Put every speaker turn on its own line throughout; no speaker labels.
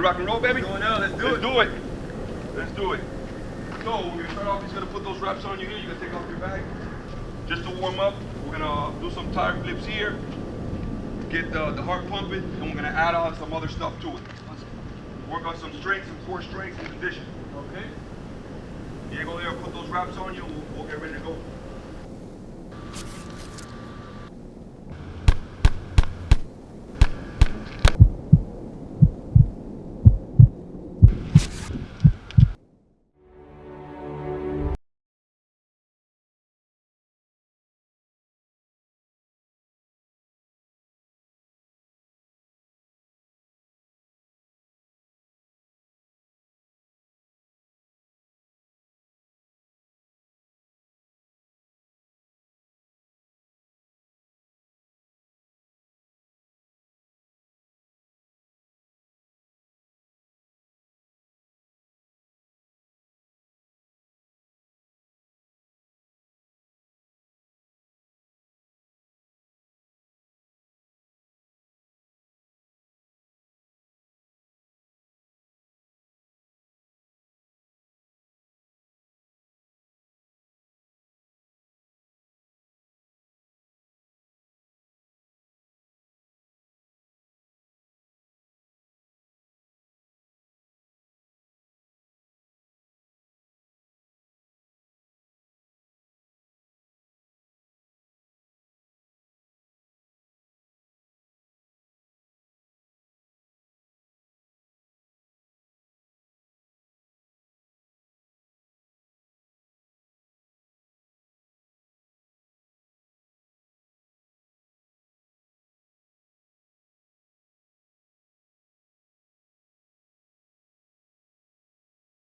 rock and roll, baby?
Going out, let's do it.
Let's do it. So we're gonna start off, he's gonna put those wraps on you here, you're gonna take off your bag. Just to warm up, we're gonna do some tire flips here, get the heart pumping, and we're gonna add on some other stuff to it. Work on some strength, some core strength and condition. Okay? Diego there, put those wraps on you, we'll get ready to go.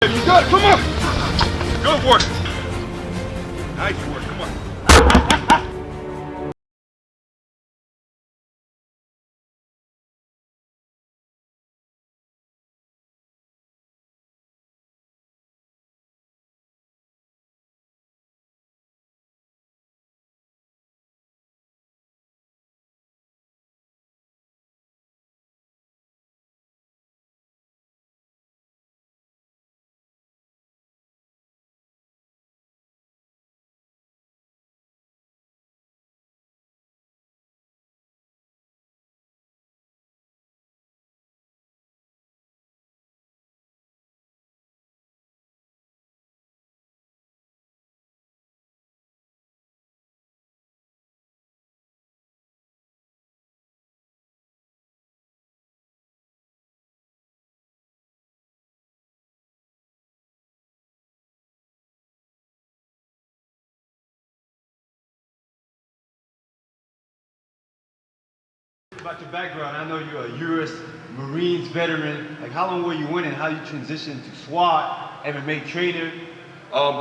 You got it, come on! Go for it! Nice work, come on.
About your background, I know you're a U.S. Marines veteran. Like, how long were you in and how you transitioned to SWAT, MMA trainer?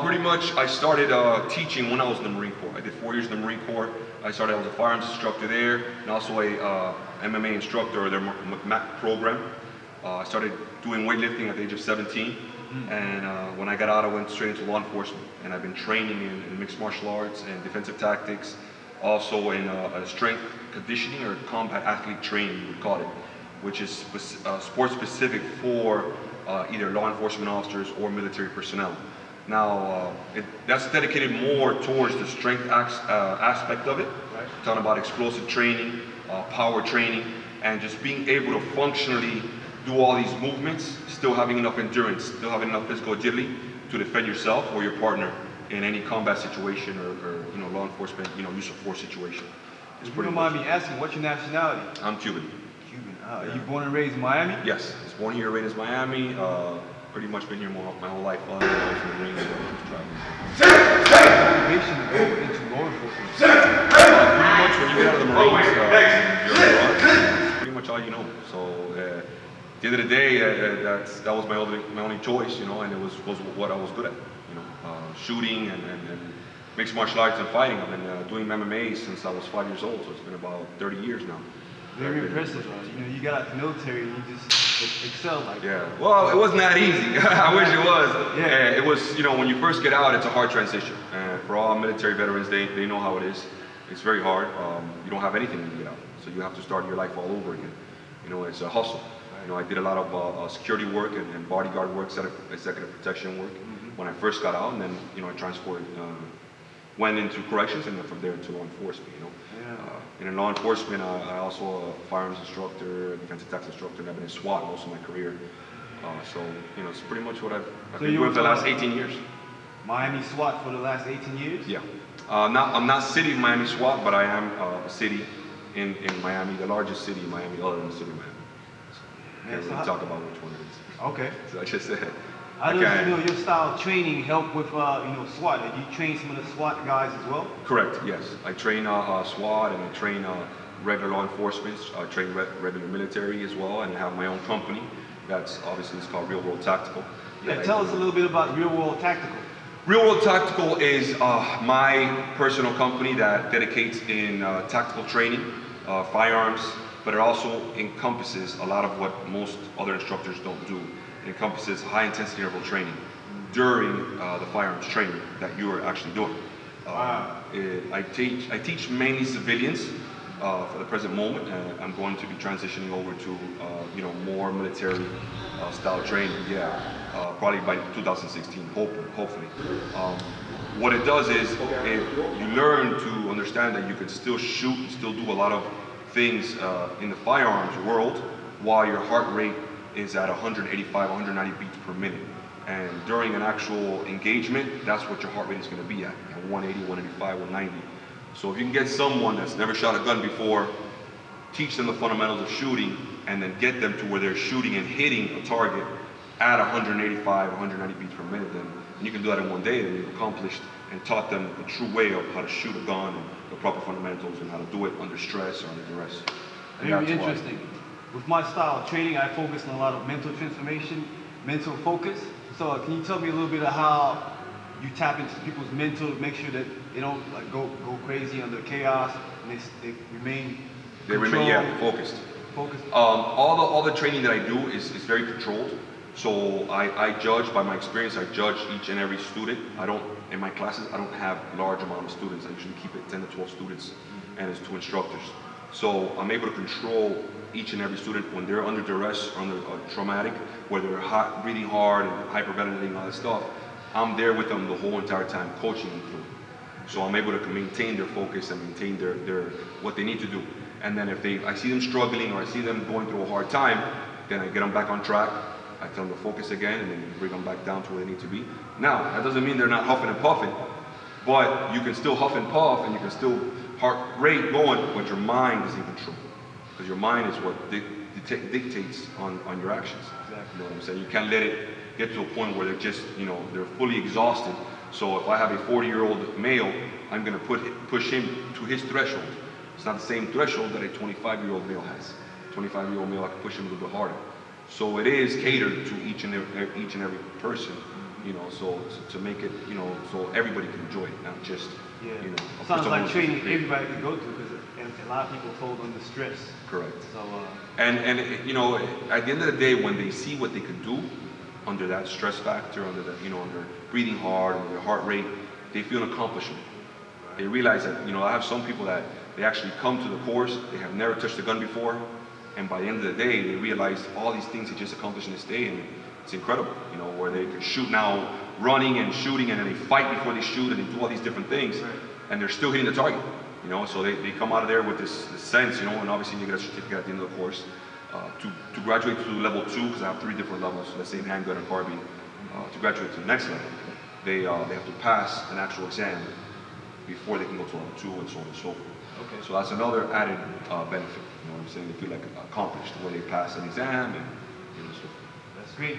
Pretty much, I started teaching when I was in the Marine Corps. I did 4 years in the Marine Corps. I started as a firearms instructor there, and also a MMA instructor of their MAC program. I started doing weightlifting at the age of 17, and when I got out, I went straight into law enforcement. And I've been training in mixed martial arts and defensive tactics, also in strength conditioning or combat athlete training, you would call it, which is sport specific for either law enforcement officers or military personnel. Now, that's dedicated more towards the strength aspect of it, right? Talking about explosive training, power training, and just being able to functionally do all these movements, still having enough endurance, still having enough physical agility to defend yourself or your partner in any combat situation or law enforcement, use of force situation.
If you don't mind me asking, what's your nationality?
I'm Cuban.
Cuban. Are you born and raised in Miami?
Yes, I was born here, raised in Miami. Pretty much been here my whole life. I was in the Marines,
Motivation to go into law enforcement.
Pretty much when you get out of the Marines, you're abroad. Pretty much all you know. So at the end of the day, that was my only choice, and it was what I was good at, shooting and mixed martial arts and fighting. I've been doing MMA since I was 5 years old, so it's been about 30 years now.
Very impressive. You got out the military and you just excelled like that.
Yeah. Well, it wasn't that easy. I wish it was. Yeah. It was. When you first get out, it's a hard transition. And for all military veterans, they know how it is. It's very hard. You don't have anything when you get out, so you have to start your life all over again. It's a hustle. I did a lot of security work and bodyguard work, executive protection work when I first got out, and then I transferred, went into corrections, and then from there into law enforcement. And in law enforcement, I also a firearms instructor, defense attacks instructor, and I've been in SWAT most of my career. So it's pretty much what I've been doing for the last 18 years.
Miami SWAT for the last 18 years?
Yeah. I'm not city of Miami SWAT, but I am a city in Miami, the largest city in Miami other than the city of Miami. So can't really talk about which one it is.
Okay.
So I just said.
How does your style of training help with SWAT? Do you train some of the SWAT guys as well?
Correct. Yes, I train SWAT and I train regular law enforcement. I train regular military as well, and I have my own company. That's obviously it's called Real World Tactical.
Yeah, tell us a little bit about Real World Tactical.
Real World Tactical is my personal company that dedicates in tactical training, firearms, but it also encompasses a lot of what most other instructors don't do. It encompasses high intensity interval training during the firearms training that you are actually doing. I teach mainly civilians for the present moment. I'm going to be transitioning over to more military style training. Probably by 2016, hopefully. What it does is you learn to understand that you can still shoot and still do a lot of things in the firearms world while your heart rate is at 185, 190 beats per minute. And during an actual engagement, that's what your heart rate is going to be at 180, 185, 190. So if you can get someone that's never shot a gun before, teach them the fundamentals of shooting, and then get them to where they're shooting and hitting a target at 185, 190 beats per minute, then and you can do that in one day, then you've accomplished and taught them the true way of how to shoot a gun and the proper fundamentals and how to do it under stress or under duress.
Very interesting. With my style of training, I focus on a lot of mental transformation, mental focus. So can you tell me a little bit of how you tap into people's mental to make sure that they don't go crazy under chaos and they remain
focused.
Focused.
All the training that I do is very controlled. So I judge by my experience. I judge each and every student. In my classes, I don't have a large amount of students. I usually keep it 10 to 12 students, and it's 2 instructors. So I'm able to control each and every student when they're under duress, under traumatic, whether they're breathing hard and hyperventilating, all that stuff. I'm there with them the whole entire time, coaching them through. So I'm able to maintain their focus and maintain their what they need to do. And then if I see them struggling or I see them going through a hard time, then I get them back on track. I tell them to focus again, and then bring them back down to where they need to be. Now, that doesn't mean they're not huffing and puffing, but you can still huff and puff, and you can still heart rate going, but your mind is in control. Because your mind is what dictates on your actions.
Exactly.
You know what I'm saying? You can't let it get to a point where they're just, they're fully exhausted. So if I have a 40-year-old male, I'm going to push him to his threshold. It's not the same threshold that a 25-year-old male has. 25-year-old male, I can push him a little bit harder. So it is catered to each and every person, so to make it, so everybody can enjoy it, not just,
Sounds like training everybody can go through, because a lot of people fold under stress.
Correct.
So,
and at the end of the day, when they see what they can do under that stress factor, under under breathing hard, under their heart rate, they feel an accomplishment. They realize that, I have some people that they actually come to the course, they have never touched a gun before, and by the end of the day, they realize all these things they just accomplished in this day, and it's incredible, where they can shoot now, running and shooting, and then they fight before they shoot, and they do all these different things, and they're still hitting the target, so they come out of there with this sense, and obviously you get a certificate at the end of the course. To graduate to level 2, because I have 3 different levels, let's say handgun and carbine, to graduate to the next level, they have to pass an actual exam before they can go to level 2, and so on and so forth.
Okay.
So that's another added benefit. You know what I'm saying? They feel like accomplished when they pass an exam and so forth.
That's great.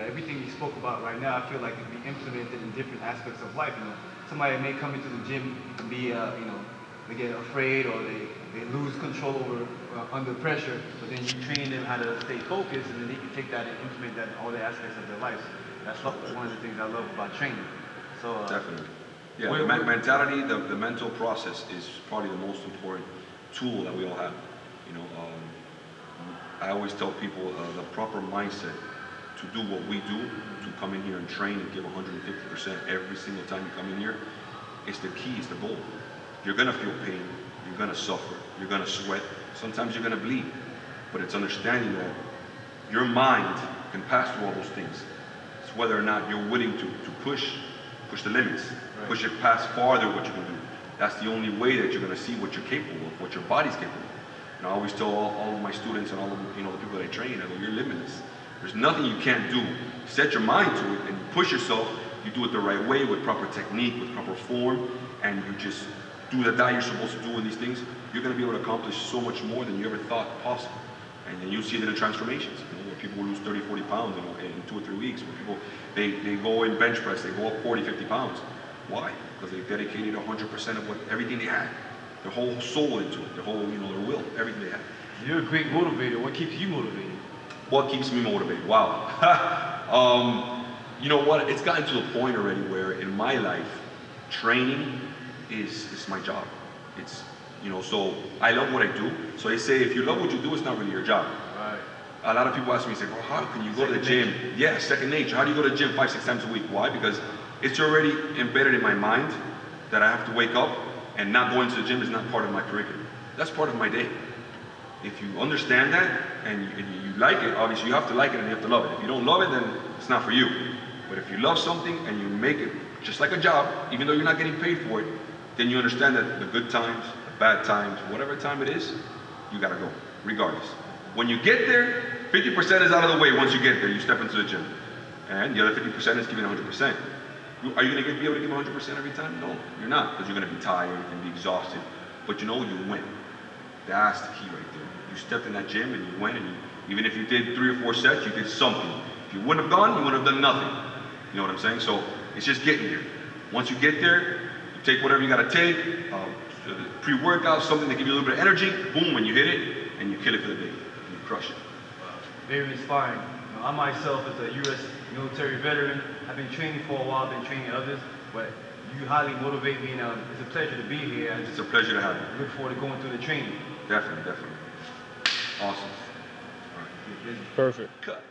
Everything you spoke about right now, I feel like it can be implemented in different aspects of life. Somebody may come into the gym and be, they get afraid or they lose control over under pressure, but then you train them how to stay focused, and then they can take that and implement that in all the aspects of their life. That's one of the things I love about training. So
definitely. Yeah, the mentality, the mental process is probably the most important tool that we all have. I always tell people the proper mindset to do what we do, to come in here and train and give 150% every single time you come in here, is the key, is the goal. You're gonna feel pain, you're gonna suffer, you're gonna sweat, sometimes you're gonna bleed, but it's understanding that your mind can pass through all those things. It's whether or not you're willing to push the limits, push it past farther what you can do. That's the only way that you're going to see what you're capable of, what your body's capable of. And I always tell all of my students and all of the people that I train, I go, you're limitless. There's nothing you can't do. Set your mind to it and you push yourself. You do it the right way with proper technique, with proper form, and you just do the diet you're supposed to do in these things. You're going to be able to accomplish so much more than you ever thought possible. And then you see it in the transformations, where people lose 30, 40 pounds in 2 or 3 weeks. Where people, they go in bench press, they go up 40, 50 pounds. Why? Because they dedicated 100% of everything they had, their whole soul into it, their whole, their will, everything they had.
You're a great motivator. What keeps you motivated?
What keeps me motivated? Wow. You know what? It's gotten to the point already where in my life, training is my job. It's, so I love what I do. So they say if you love what you do, it's not really your job.
Right.
A lot of people ask me, say, well, how can you go to the gym? Yeah, second nature. How do you go to the gym 5, 6 times a week? Why? Because it's already embedded in my mind that I have to wake up and not going to the gym is not part of my curriculum. That's part of my day. If you understand that and you like it, obviously you have to like it and you have to love it. If you don't love it, then it's not for you. But if you love something and you make it just like a job, even though you're not getting paid for it, then you understand that the good times, the bad times, whatever time it is, you gotta go, regardless. When you get there, 50% is out of the way. Once you get there, you step into the gym. And the other 50% is giving 100%. Are you gonna be able to give 100% every time? No, you're not, because you're gonna be tired and be exhausted. But you win. That's the key right there. You stepped in that gym and you went, and even if you did 3 or 4 sets, you did something. If you wouldn't have gone, you wouldn't have done nothing. You know what I'm saying? So it's just getting there. Once you get there, you take whatever you gotta take, pre-workout, something to give you a little bit of energy, boom, when you hit it, and you kill it for the day. You crush it.
Very inspiring. I myself, as a U.S. military veteran, I've been training for a while, I've been training others, but you highly motivate me, and it's a pleasure to be here.
It's a pleasure to have you.
Look forward to going through the training.
Definitely. Awesome. All right.
Perfect.
Cut.